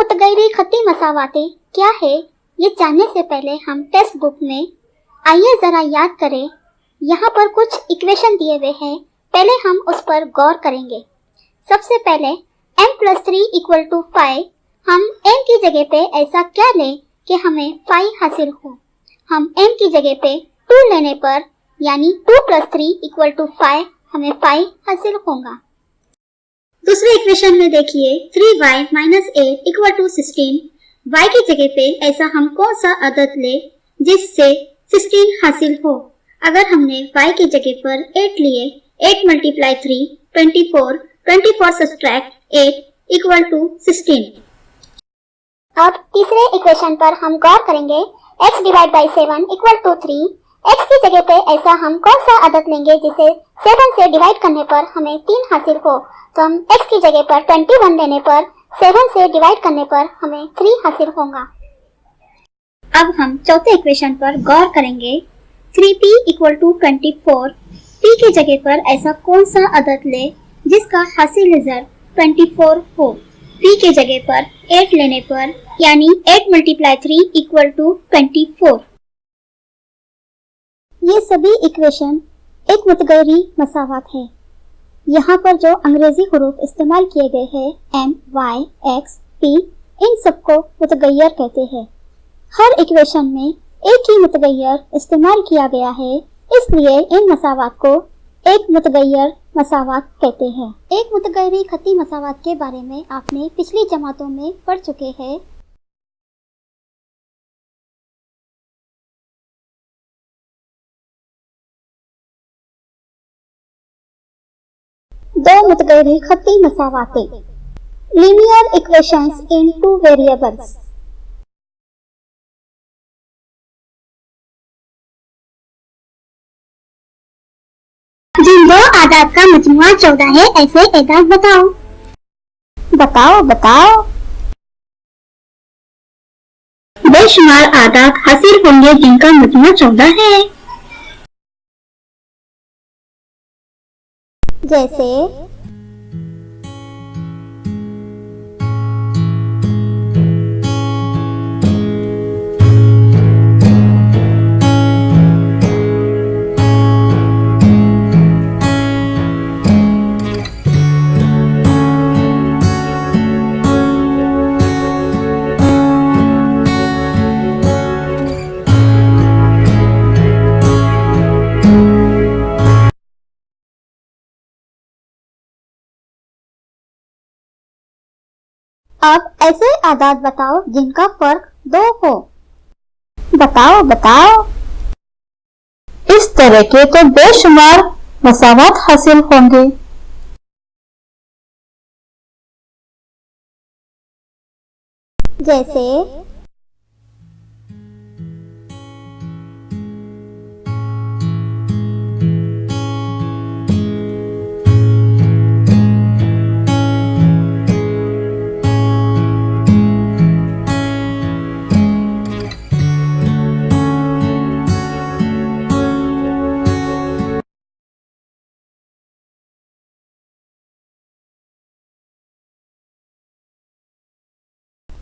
मुतगैरी खत्ती मसावातें क्या है, ये जानने से पहले हम टेक्स्ट बुक में आइए जरा याद करें। यहाँ पर कुछ इक्वेशन दिए हुए हैं, पहले हम उस पर गौर करेंगे। सबसे पहले m+3 = 5। हम m की जगह पे ऐसा क्या लें कि हमें 5 हासिल हो। हम m की जगह पे 2 लेने पर यानी 2 + 3 = 5 हमें 5 हासिल होगा। दूसरे इक्वेशन में देखिए 3y - 8 = 16। y की जगह पे ऐसा हम कौन सा अदद ले जिससे 16 हासिल हो। अगर हमने y की जगह पर 8 लिए, 8 × 3 24, 24 सब्ट्रैक्ट 8 = 16। अब तीसरे इक्वेशन पर हम गौर करेंगे। x / 7 = 3। x की जगह पे ऐसा हम कौन सा अदद लेंगे जिसे 7 से डिवाइड करने पर हमें 3 हासिल हो। तो हम x की जगह पर 21 लेने पर 7 से डिवाइड करने पर हमें 3 हासिल होगा। अब हम चौथे इक्वेशन पर गौर करेंगे। 3p = 24। p की जगह पर ऐसा कौन सा अदद ले जिसका हासिल रिजल्ट 24 हो। p की जगह पर 8 लेने पर यानी 8 × 3 = 24। ये सभी इक्वेशन एक मुतगैरी मसावात है। यहाँ पर जो अंग्रेजी हुरूफ इस्तेमाल किए गए हैं m, y, x, p, इन सबको मुतगैर कहते हैं। हर इक्वेशन में एक ही मुतगैर इस्तेमाल किया गया है, इसलिए इन मसावात को एक मुतगैर मसावात कहते हैं। एक मुतगैरी खत्ती मसावात के बारे में आपने पिछली जमातों में पढ़ चुके हैं। दो मुतगैरी खत्ती मसावातें, लीनियर इक्वेशंस इन 2 वेरिएबल्स। जिन दो आदाद का मजमुआ 14 है, ऐसे एदाद बताओ। बताओ बताओ। बेशुमार आदाद हासिल होंगे जिनका मजमुआ 14 है। जैसे अब ऐसे आदाद बताओ जिनका फर्क 2 हो। बताओ बताओ। इस तरह के तो बेशुमार मसावात हासिल होंगे। जैसे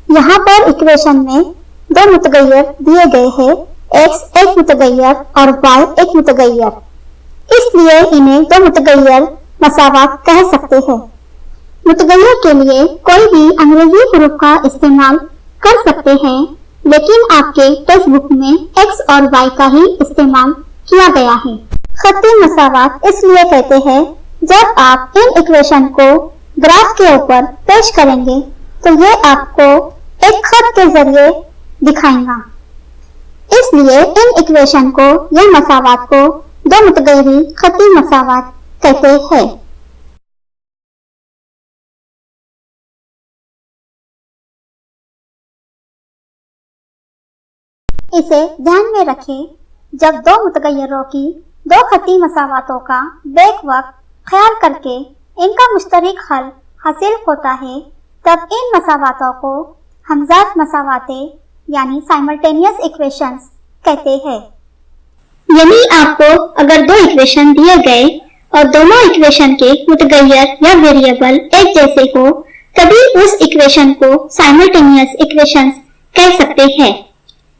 यहाँ पर इक्वेशन में दो मुतगैर दिए गए हैं, x एक मुतगैर और y एक मुतगैर, इसलिए इन्हें दो मुतगैर मसावात कह सकते हैं। मुतगैर के लिए कोई भी अंग्रेजी हुरूफ का इस्तेमाल कर सकते हैं, लेकिन आपके टेक्स्ट बुक में x और y का ही इस्तेमाल किया गया है। खत्ती मसावात इसलिए कहते हैं जब आप इन इक्वेशन को ग्राफ के ऊपर पेश करेंगे तो ये आपको एक खत के जरिए दिखाएगा, इसलिए इन इक्वेशन को या मसावात को दो मुतगैरी खत्ती मसावात कहते हैं। इसे ध्यान में रखें, जब दो मुतगैरों की दो खत्ती मसावातों का बेक वक्त ख्याल करके इनका मुश्तरक हल हासिल होता है, तब इन मसावातों को हमजात मसावातें यानी साइमल्टेनियस इक्वेशंस कहते हैं। यानी आपको अगर दो इक्वेशन दिए गए और दोनों इक्वेशन के मुतगैर या वेरिएबल एक जैसे हो, तभी उस इक्वेशन को साइमल्टेनियस इक्वेशंस कह सकते हैं।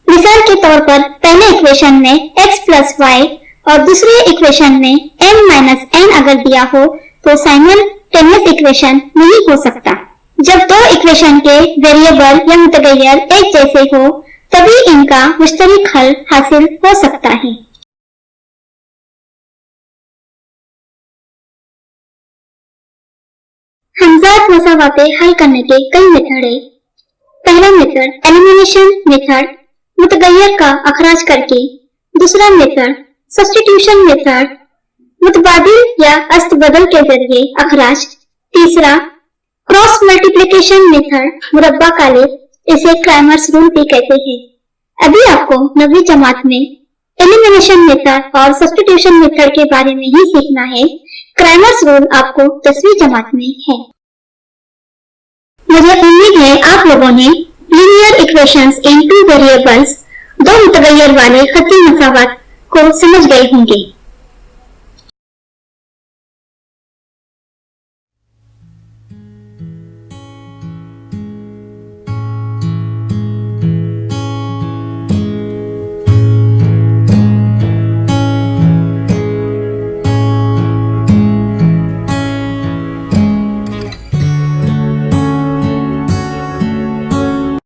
मिसाल के तौर पर पहले इक्वेशन में x प्लस वाई और दूसरे इक्वेशन में m माइनस n अगर दिया हो तो साइमल्टेनियस इक्वेशन नहीं हो सकता। जब दो इक्वेशन के वेरिएबल या मुतगैयर एक जैसे हो तभी इनका मुश्तरक हल हासिल हो सकता है। हमजात मसावाते हल करने के कई मेथड है। पहला मेथड एलिमिनेशन मेथड, मुतगैयर का अखराज करके। दूसरा मेथड सब्स्टिट्यूशन मेथड, मुतबादिल या अस्त बदल के जरिए अखराज। तीसरा क्रॉस मल्टीप्लिकेशन मेथड, मुरब्बा कालिब, इसे क्रैमर्स रूल भी कहते हैं। अभी आपको 9वीं जमात में एलिमिनेशन मेथड और सब्स्टिट्यूशन मेथड के बारे में ही सीखना है। क्रैमर्स रूल आपको 10वीं जमात में है। मुझे उम्मीद है आप लोगों ने लीनियर इक्वेशंस इन टू वेरिएबल्स, दो मुतगैयर वाले खत्ती मसावात को समझ गए होंगे।